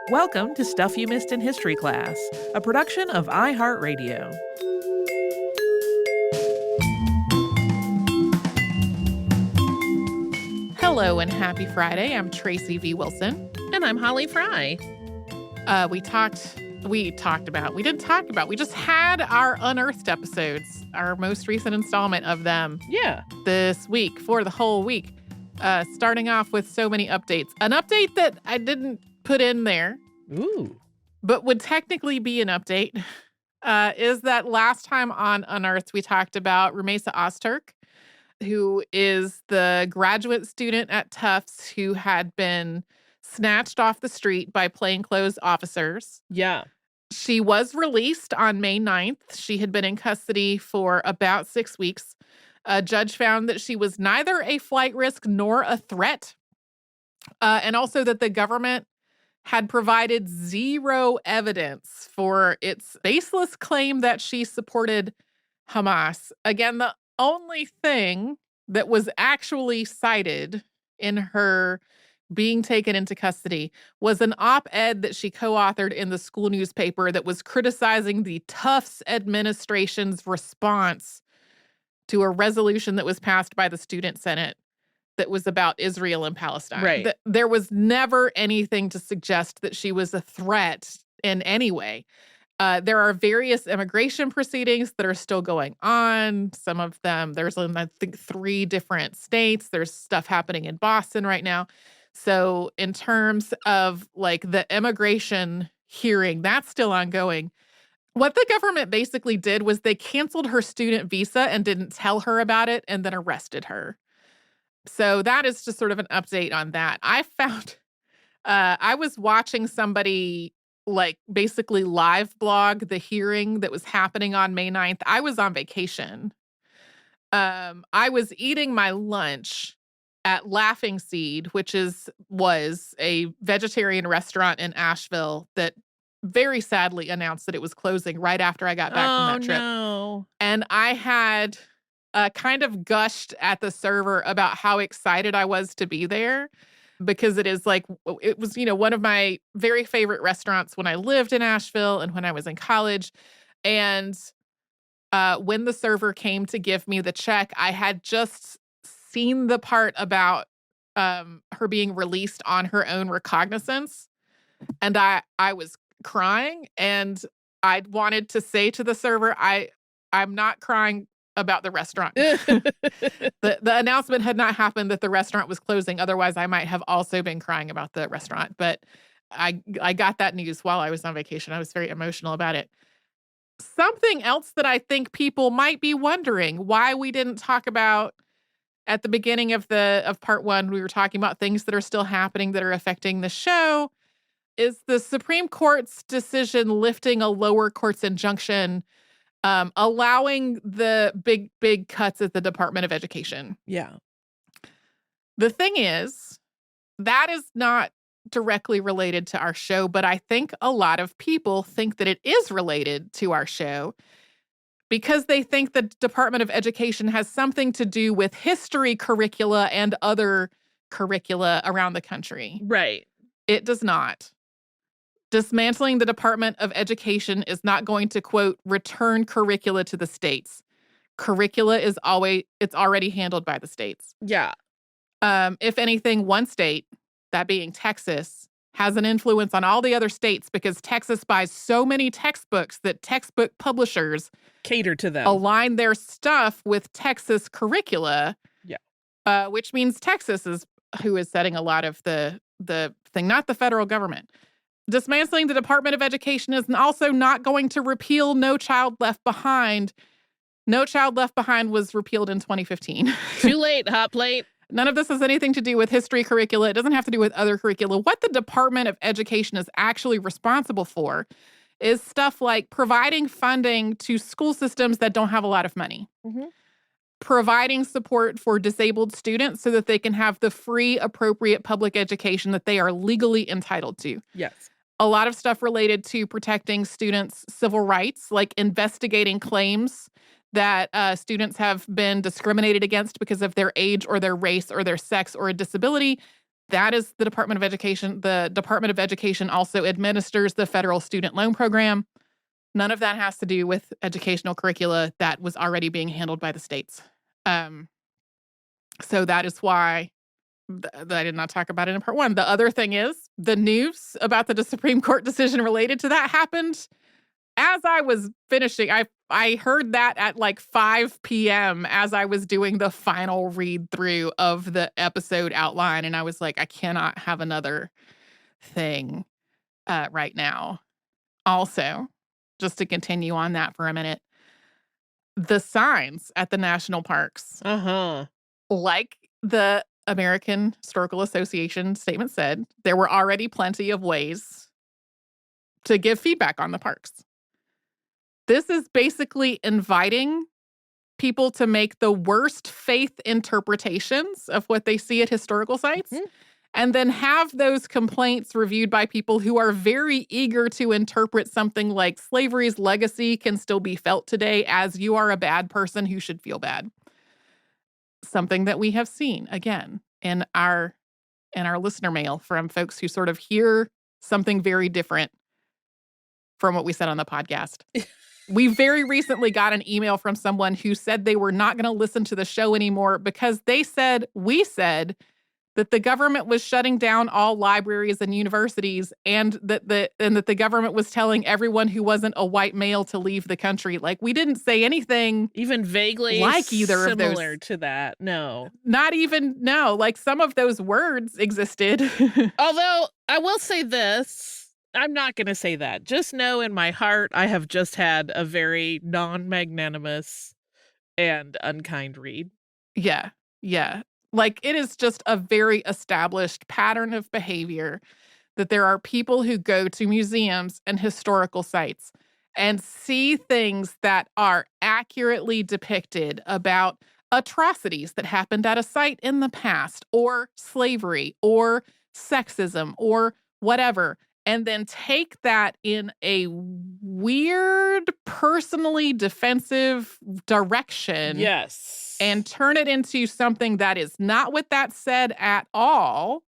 Welcome to Stuff You Missed in History Class, a production of iHeartRadio. Hello and happy Friday. I'm Tracy V. Wilson. And I'm Holly Fry. We just had our Unearthed episodes, our most recent installment of them. Yeah. This week, for the whole week. Starting off with so many updates. An update that I didn't put in there. Ooh. But would technically be an update, is that last time on Unearthed, we talked about Rumeysa Ozturk, who is the graduate student at Tufts who had been snatched off the street by plainclothes officers. Yeah. She was released on May 9th. She had been in custody for about 6 weeks. A judge found that she was neither a flight risk nor a threat, and also that the government had provided zero evidence for its baseless claim that she supported Hamas. Again, the only thing that was actually cited in her being taken into custody was an op-ed that she co-authored in the school newspaper that was criticizing the Tufts administration's response to a resolution that was passed by the Student Senate that was about Israel and Palestine. Right. There was never anything to suggest that she was a threat in any way. There are various immigration proceedings that are still going on. Some of them, there's, I think, 3 different states. There's stuff happening in Boston right now. So in terms of like the immigration hearing, that's still ongoing. What the government basically did was they canceled her student visa and didn't tell her about it and then arrested her. So that is just sort of an update on that. I found, I was watching somebody like basically live blog the hearing that was happening on May 9th. I was on vacation. I was eating my lunch at Laughing Seed, which was a vegetarian restaurant in Asheville that very sadly announced that it was closing right after I got back from that trip. No. And I had kind of gushed at the server about how excited I was to be there because it was, one of my very favorite restaurants when I lived in Asheville and when I was in college. And when the server came to give me the check, I had just seen the part about her being released on her own recognizance. And I was crying, and I wanted to say to the server, I'm not crying about the restaurant. The announcement had not happened that the restaurant was closing. Otherwise, I might have also been crying about the restaurant. But I got that news while I was on vacation. I was very emotional about it. Something else that I think people might be wondering why we didn't talk about at the beginning of part 1, we were talking about things that are still happening that are affecting the show, is the Supreme Court's decision lifting a lower court's injunction, allowing the big cuts at the Department of Education. Yeah. The thing is, that is not directly related to our show, but I think a lot of people think that it is related to our show because they think the Department of Education has something to do with history curricula and other curricula around the country. Right. It does not. Dismantling the Department of Education is not going to, quote, return curricula to the states. Curricula it's already handled by the states. Yeah. If anything, one state, that being Texas, has an influence on all the other states because Texas buys so many textbooks that textbook publishers cater to them. Align their stuff with Texas curricula. Yeah. Which means Texas is who is setting a lot of the thing, not the federal government. Dismantling the Department of Education is also not going to repeal No Child Left Behind. No Child Left Behind was repealed in 2015. Too late, hot plate. None of this has anything to do with history curricula. It doesn't have to do with other curricula. What the Department of Education is actually responsible for is stuff like providing funding to school systems that don't have a lot of money. Mm-hmm. Providing support for disabled students so that they can have the free, appropriate public education that they are legally entitled to. Yes. A lot of stuff related to protecting students' civil rights, like investigating claims that students have been discriminated against because of their age or their race or their sex or a disability. That is the Department of Education. The Department of Education also administers the federal student loan program. None of that has to do with educational curricula that was already being handled by the states. So that is why I did not talk about it in part one. The other thing is the news about the Supreme Court decision related to that happened as I was finishing. I heard that at like 5 p.m. as I was doing the final read through of the episode outline. And I was like, I cannot have another thing right now. Also, just to continue on that for a minute, the signs at the national parks, like the American Historical Association statement said, there were already plenty of ways to give feedback on the parks. This is basically inviting people to make the worst faith interpretations of what they see at historical sites, and then have those complaints reviewed by people who are very eager to interpret something like slavery's legacy can still be felt today as you are a bad person who should feel bad. Something that we have seen, again, in our listener mail from folks who sort of hear something very different from what we said on the podcast. We very recently got an email from someone who said they were not going to listen to the show anymore because we said that the government was shutting down all libraries and universities, and that the government was telling everyone who wasn't a white male to leave the country. Like, we didn't say anything even vaguely like either of those. similar to that. No. Not even, no. Like, some of those words existed. Although, I will say this. I'm not going to say that. Just know in my heart, I have just had a very non-magnanimous and unkind read. Yeah. Yeah. Like, it is just a very established pattern of behavior that there are people who go to museums and historical sites and see things that are accurately depicted about atrocities that happened at a site in the past, or slavery, or sexism, or whatever, and then take that in a weird, personally defensive direction. Yes. And turn it into something that is not what that said at all,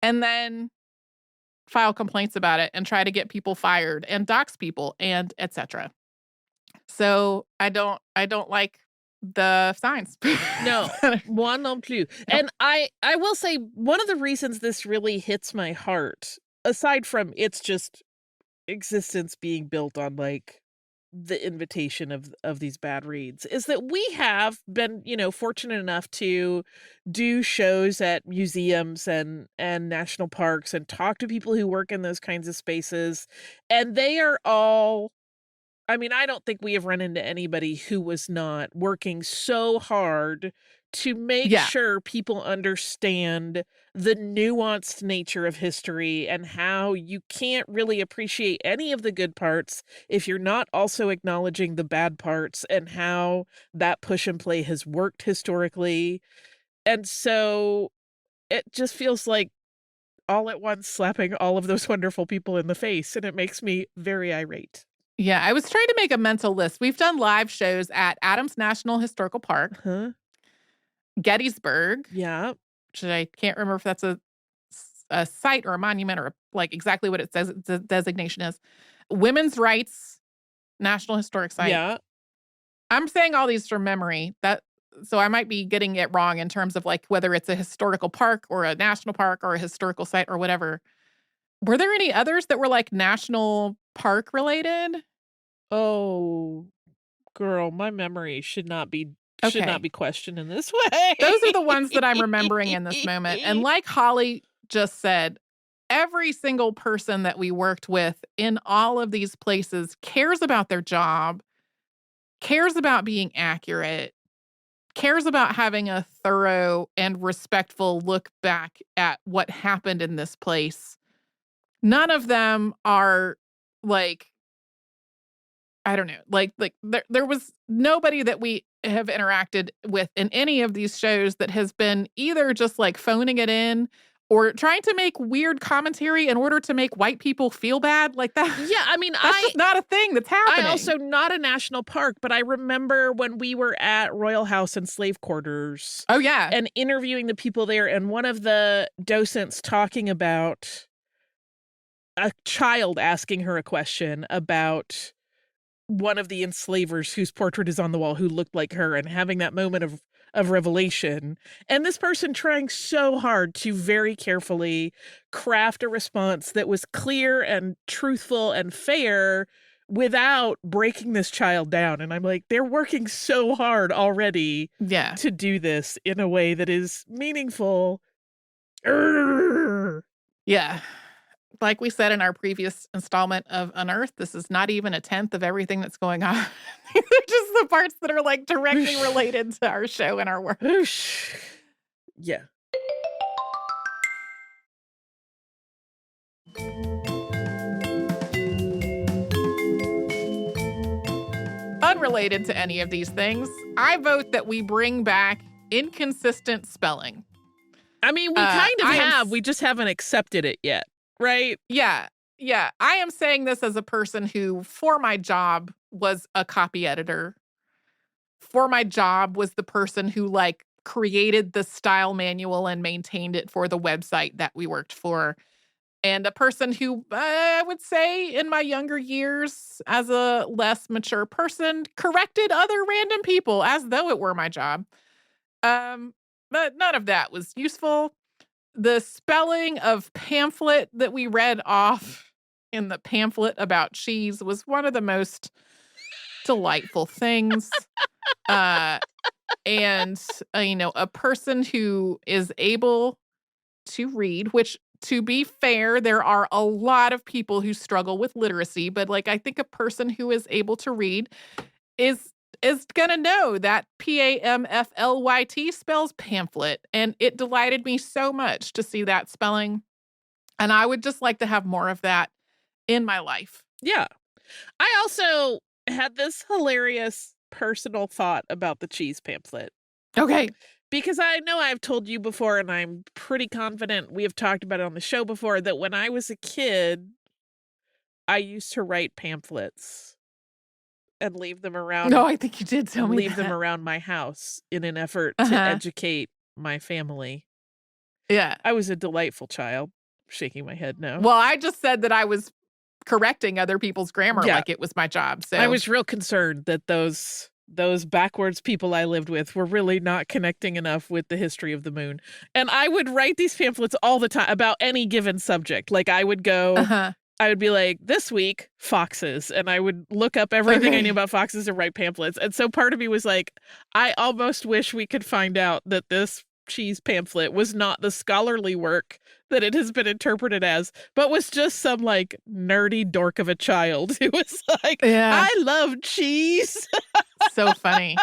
and then file complaints about it and try to get people fired and dox people and etc. So I don't like the signs. No, moi non plus. No. And I will say one of the reasons this really hits my heart, aside from its just existence being built on like the invitation of these bad reads, is that we have been, fortunate enough to do shows at museums and national parks and talk to people who work in those kinds of spaces. And they are all, I mean, I don't think we have run into anybody who was not working so hard to make sure people understand the nuanced nature of history and how you can't really appreciate any of the good parts if you're not also acknowledging the bad parts and how that push and play has worked historically. And so it just feels like all at once slapping all of those wonderful people in the face, and it makes me very irate. Yeah, I was trying to make a mental list. We've done live shows at Adams National Historical Park, Gettysburg. Yeah. Which I can't remember if that's a site or a monument or like exactly what it says the designation is. Women's Rights National Historic Site. Yeah. I'm saying all these from memory. So I might be getting it wrong in terms of like whether it's a historical park or a national park or a historical site or whatever. Were there any others that were like national park related? Oh, girl, my memory should not be questioned in this way. Those are the ones that I'm remembering in this moment. And like Holly just said, every single person that we worked with in all of these places cares about their job, cares about being accurate, cares about having a thorough and respectful look back at what happened in this place. None of them are like, I don't know, like there was nobody that we have interacted with in any of these shows that has been either just like phoning it in or trying to make weird commentary in order to make white people feel bad like that. Yeah, I mean, That's just not a thing that's happening. I also not a national park, but I remember when we were at Royal House and slave quarters. Oh, yeah. And interviewing the people there, and one of the docents talking about a child asking her a question about one of the enslavers whose portrait is on the wall who looked like her, and having that moment of revelation. And this person trying so hard to very carefully craft a response that was clear and truthful and fair without breaking this child down. And I'm like, they're working so hard already to do this in a way that is meaningful. Yeah. Like we said in our previous installment of Unearthed, this is not even a tenth of everything that's going on. They're just the parts that are like directly related to our show and our work. Yeah. Unrelated to any of these things, I vote that we bring back inconsistent spelling. I mean, we kind of have. We just haven't accepted it yet, right? Yeah. Yeah. I am saying this as a person who, for my job, was a copy editor. For my job, was the person who, like, created the style manual and maintained it for the website that we worked for. And a person who, I would say, in my younger years, as a less mature person, corrected other random people as though it were my job. But none of that was useful. The spelling of pamphlet that we read off in the pamphlet about cheese was one of the most delightful things. And, a person who is able to read, which, to be fair, there are a lot of people who struggle with literacy, but, like, I think a person who is able to read is gonna know that PAMFLYT spells pamphlet, and it delighted me so much to see that spelling, and I would just like to have more of that in my life. Yeah. I also had this hilarious personal thought about the cheese pamphlet. Okay. Because I know I've told you before, and I'm pretty confident we have talked about it on the show before, that when I was a kid, I used to write pamphlets and leave them around. No, I think you did tell me leave them around my house in an effort to educate my family. Yeah. I was a delightful child. Shaking my head no. Well, I just said that I was correcting other people's grammar like it was my job. So I was real concerned that those backwards people I lived with were really not connecting enough with the history of the moon. And I would write these pamphlets all the time about any given subject. Like I would go, I would be like, this week, foxes. And I would look up everything I knew about foxes and write pamphlets. And so part of me was like, I almost wish we could find out that this cheese pamphlet was not the scholarly work that it has been interpreted as, but was just some like nerdy dork of a child who was like, I love cheese. So funny.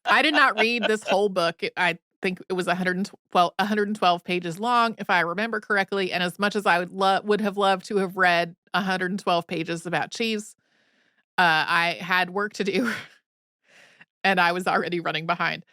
I did not read this whole book. I think it was 112 pages long, if I remember correctly. And as much as I would have loved to have read 112 pages about cheese, I had work to do and I was already running behind.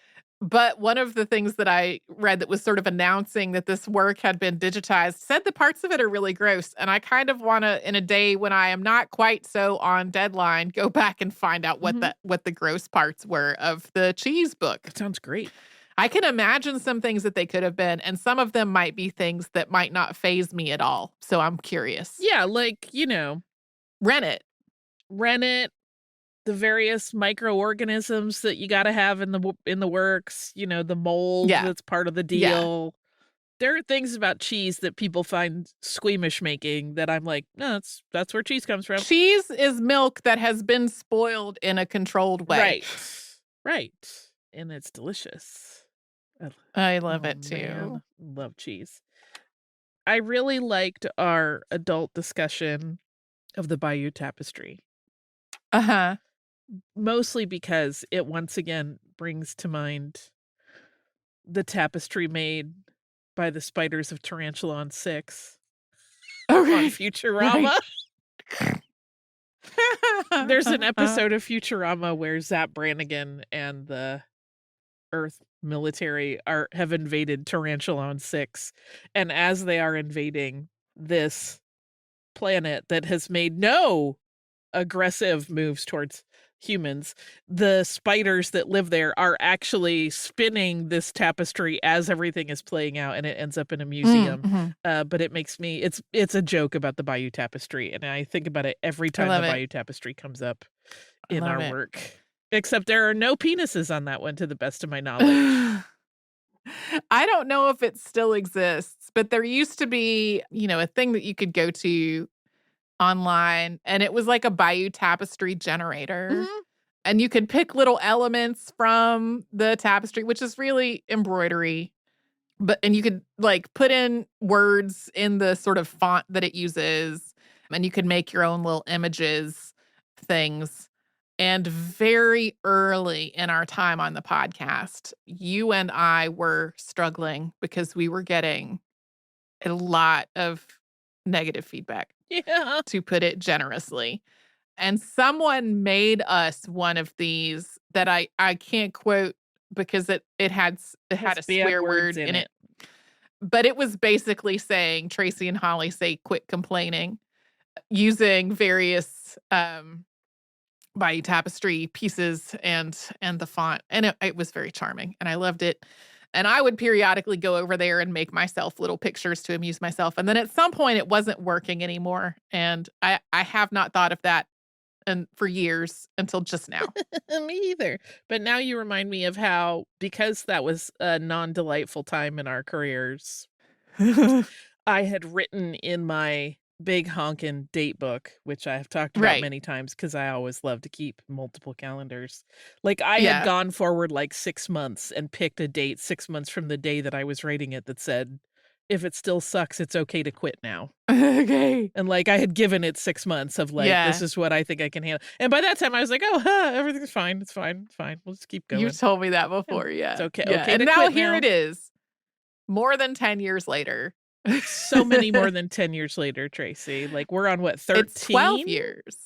But one of the things that I read that was sort of announcing that this work had been digitized said the parts of it are really gross. And I kind of want to, in a day when I am not quite so on deadline, go back and find out what the gross parts were of the cheese book. That sounds great. I can imagine some things that they could have been, and some of them might be things that might not faze me at all. So I'm curious. Yeah, like, rennet. The various microorganisms that you got to have in the works, the mold that's part of the deal. There are things about cheese that people find squeamish making that I'm like, no, that's where cheese comes from. Cheese is milk that has been spoiled in a controlled way. Right. And it's delicious. I love it too. Man. Love cheese. I really liked our adult discussion of the Bayeux Tapestry. Mostly because it once again brings to mind the tapestry made by the spiders of Tarantulan 6 on Futurama. There's an episode of Futurama where Zap Brannigan and the Earth military have invaded Tarantulan 6, and as they are invading this planet that has made no aggressive moves towards humans, the spiders that live there are actually spinning this tapestry as everything is playing out, and it ends up in a museum. But it makes me it's a joke about the Bayou Tapestry, and I think about it every time the Bayou Tapestry comes up in our work. Except there are no penises on that one, to the best of my knowledge. I don't know if it still exists, but there used to be, a thing that you could go to online, and it was like a Bayou Tapestry generator. And you could pick little elements from the tapestry, which is really embroidery. And you could put in words in the sort of font that it uses, and you could make your own little images, things. And very early in our time on the podcast, you and I were struggling because we were getting a lot of negative feedback, to put it generously. And someone made us one of these that I can't quote because it had a swear word in it. But it was basically saying, Tracy and Holly say, quit complaining, using various Bayou Tapestry pieces and the font. And it was very charming, and I loved it. And I would periodically go over there and make myself little pictures to amuse myself. And then at some point it wasn't working anymore. And I have not thought of that for years until just now. Me either. But now you remind me of how, because that was a non-delightful time in our careers, I had written in my big honkin' date book, which I have talked about many times because I always love to keep multiple calendars. I had gone forward 6 months and picked a date 6 months from the day that I was writing it that said, if it still sucks, it's okay to quit now. Okay. And I had given it 6 months of this is what I think I can handle. And by that time I was like, oh, everything's fine. It's fine. It's fine. We'll just keep going. You've told me that before. Yeah. It's okay. Yeah. Okay. And now here it is. More than 10 years later. So many more than 10 years later, Tracy. We're on what, 13? It's 12 years.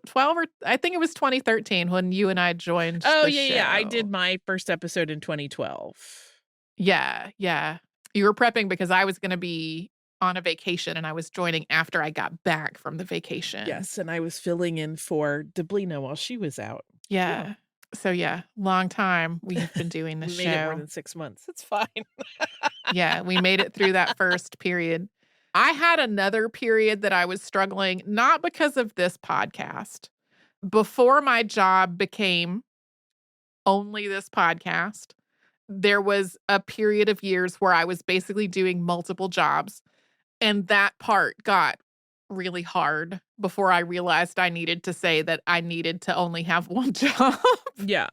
12 or I think it was 2013 when you and I joined the show. Yeah. I did my first episode in 2012. Yeah. You were prepping because I was going to be on a vacation, and I was joining after I got back from the vacation. Yes, and I was filling in for Deblina while she was out. Yeah. So long time we have been doing this we show. Made it more than 6 months. It's fine. Yeah, we made it through that first period. I had another period that I was struggling, not because of this podcast. Before my job became only this podcast, there was a period of years where I was basically doing multiple jobs, and that part got really hard before I realized I needed to say that I needed to only have one job. Yeah.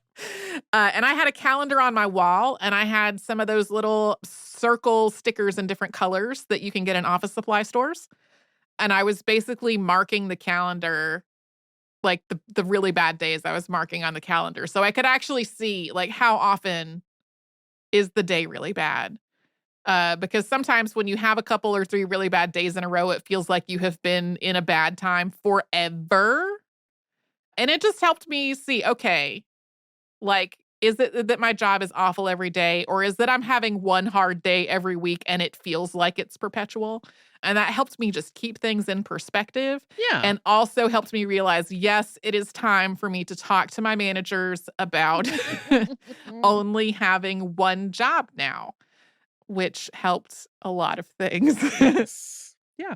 And I had a calendar on my wall, and I had some of those little circle stickers in different colors that you can get in office supply stores. And I was basically marking the calendar, the really bad days I was marking on the calendar. So I could actually see how often is the day really bad. Because sometimes when you have a couple or 3 really bad days in a row, it feels like you have been in a bad time forever. And it just helped me see, okay, is it that my job is awful every day, or is that I'm having one hard day every week and it feels like it's perpetual? And that helped me just keep things in perspective. Yeah. And also helped me realize, yes, it is time for me to talk to my managers about only having one job now, which helped a lot of things. Yes. Yeah.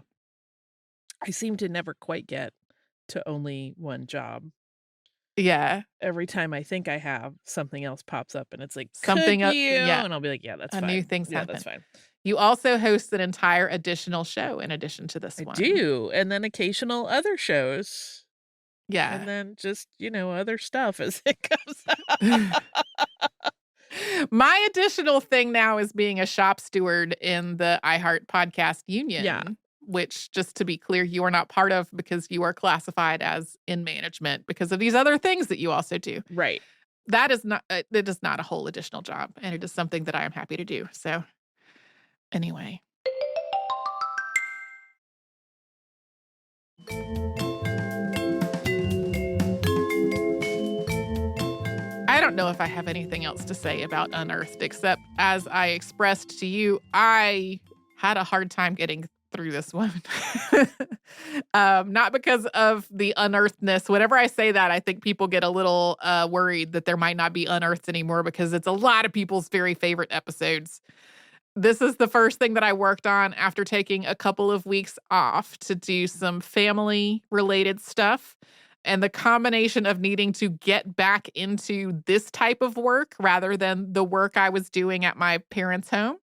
I seem to never quite get to only one job. Yeah. Every time I think I have, something else pops up, and it's something could you? Yeah. And I'll be like, yeah, that's fine. New things happen. That's fine. You also host an entire additional show in addition to this one. I do. And then occasional other shows. Yeah. And then just, other stuff as it comes up. My additional thing now is being a shop steward in the iHeart Podcast Union. Yeah. Which, just to be clear, you are not part of because you are classified as in management because of these other things that you also do. Right. That is not a whole additional job, and it is something that I am happy to do. So anyway. I don't don't know if I have anything else to say about Unearthed, except as I expressed to you, I had a hard time getting through this one. Not because of the unearthedness. Whenever I say that, I think people get a little worried that there might not be Unearthed anymore because it's a lot of people's very favorite episodes. This is the first thing that I worked on after taking a couple of weeks off to do some family-related stuff. And the combination of needing to get back into this type of work rather than the work I was doing at my parents' home,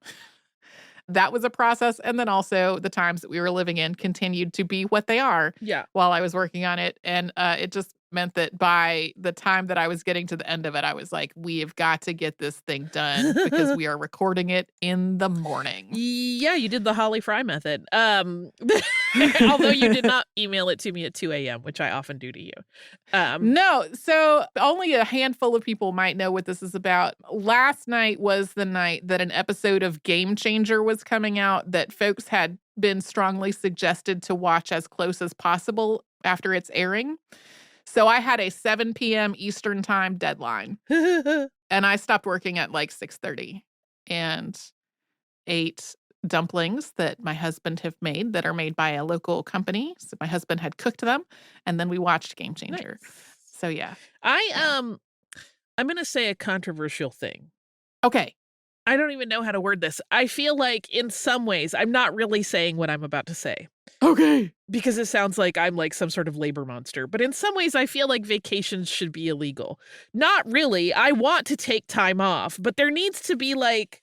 that was a process. And then also the times that we were living in continued to be what they are Yeah. while I was working on it. And it just meant that by the time that I was getting to the end of it, I was like, we have got to get this thing done because we are recording it in the morning. Yeah, you did the Holly Fry method. Although you did not email it to me at 2 a.m., which I often do to you. No, so only a handful of people might know what this is about. Last night was the night that an episode of Game Changer was coming out that folks had been strongly suggested to watch as close as possible after its airing. So I had a 7 p.m. Eastern time deadline, and I stopped working at like 6:30 and ate dumplings that my husband have made that are made by a local company. So my husband had cooked them, and then we watched Game Changer. Nice. So yeah. I'm going to say a controversial thing. Okay. I don't even know how to word this. I feel like in some ways, I'm not really saying what I'm about to say. Okay. Because it sounds like I'm like some sort of labor monster. But in some ways, I feel like vacations should be illegal. Not really. I want to take time off, but there needs to be like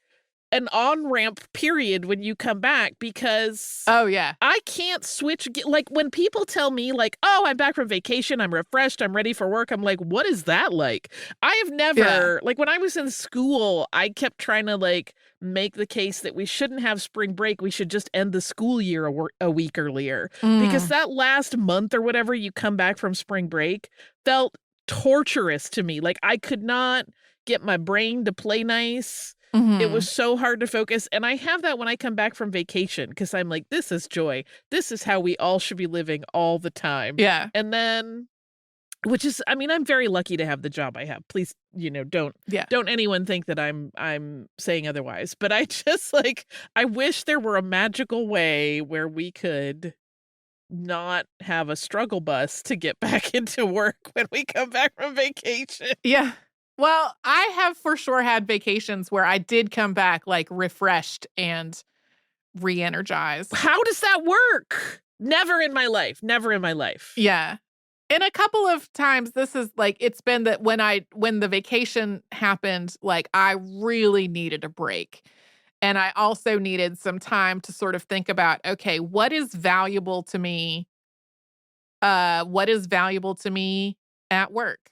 an on-ramp period when you come back because Oh, yeah. I can't switch. Like when people tell me like, oh, I'm back from vacation, I'm refreshed, I'm ready for work. I'm like, what is that like? I have never, like when I was in school, I kept trying to like make the case that we shouldn't have spring break. We should just end the school year a week earlier because that last month or whatever you come back from spring break felt torturous to me. Like I could not get my brain to play nice. It was so hard to focus. And I have that when I come back from vacation because I'm like, this is joy. This is how we all should be living all the time. Yeah. And then, which is, I mean, I'm very lucky to have the job I have. Please, don't anyone think that I'm saying otherwise. But I just like, I wish there were a magical way where we could not have a struggle bus to get back into work when we come back from vacation. Yeah. Well, I have for sure had vacations where I did come back like refreshed and re-energized. How does that work? Never in my life. Never in my life. Yeah. And a couple of times this is like, it's been that when the vacation happened, like I really needed a break. And I also needed some time to sort of think about, okay, what is valuable to me? What is valuable to me at work?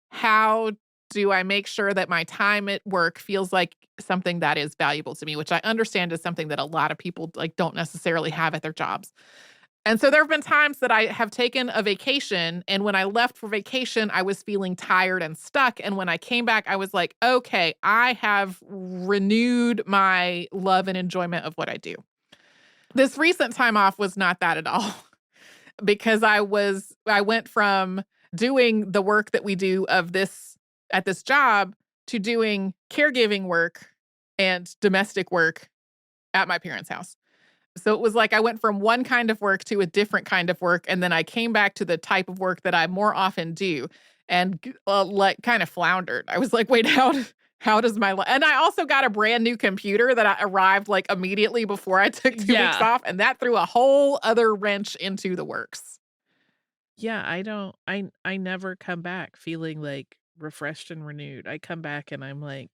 How do I make sure that my time at work feels like something that is valuable to me, which I understand is something that a lot of people like don't necessarily have at their jobs. And so there have been times that I have taken a vacation, and when I left for vacation, I was feeling tired and stuck. And when I came back, I was like, okay, I have renewed my love and enjoyment of what I do. This recent time off was not that at all because I went from doing the work that we do at this job to doing caregiving work and domestic work at my parents' house. So it was like I went from one kind of work to a different kind of work, and then I came back to the type of work that I more often do and like kind of floundered. I was like, wait, how does my life? And I also got a brand new computer that I arrived like immediately before I took 2 weeks off, and that threw a whole other wrench into the works. Yeah, I never come back feeling like refreshed and renewed. I come back and I'm like,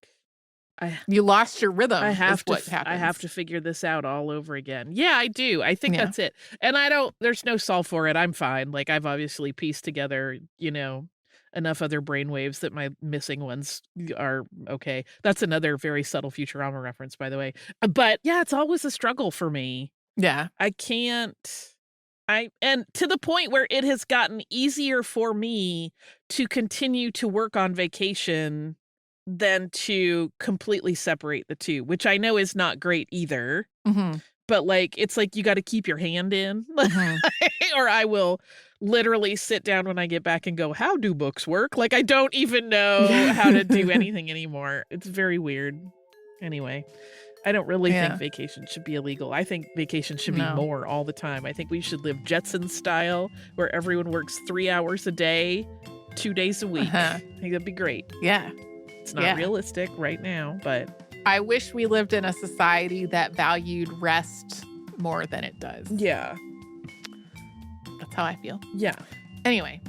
You lost your rhythm. I have is what happens. I have to figure this out all over again. Yeah, I do. I think Yeah. that's it. And there's no solve for it. I'm fine. Like I've obviously pieced together, enough other brainwaves that my missing ones are okay. That's another very subtle Futurama reference, by the way. But yeah, it's always a struggle for me. Yeah. I can't. And to the point where it has gotten easier for me to continue to work on vacation than to completely separate the two, which I know is not great either. but like it's like you got to keep your hand in, Mhm. or I will literally sit down when I get back and go, how do books work? Like I don't even know how to do anything anymore. It's very weird. Anyway, I don't really think Yeah. vacation should be illegal. I think vacation should be No. more all the time. I think we should live Jetson style, where everyone works 3 hours a day, 2 days a week. Uh-huh. I think that'd be great. Yeah. It's not Yeah. realistic right now, but I wish we lived in a society that valued rest more than it does. yeah. That's how I feel. Yeah. Anyway,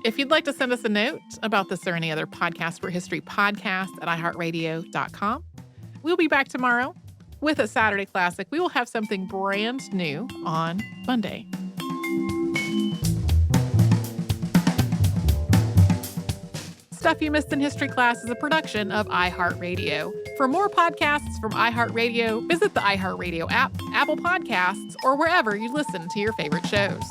if you'd like to send us a note about this or any other podcast for history podcast at iHeartRadio.com. We'll be back tomorrow with a Saturday Classic. We will have something brand new on Monday. Stuff You Missed in History Class is a production of iHeartRadio. For more podcasts from iHeartRadio, visit the iHeartRadio app, Apple Podcasts, or wherever you listen to your favorite shows.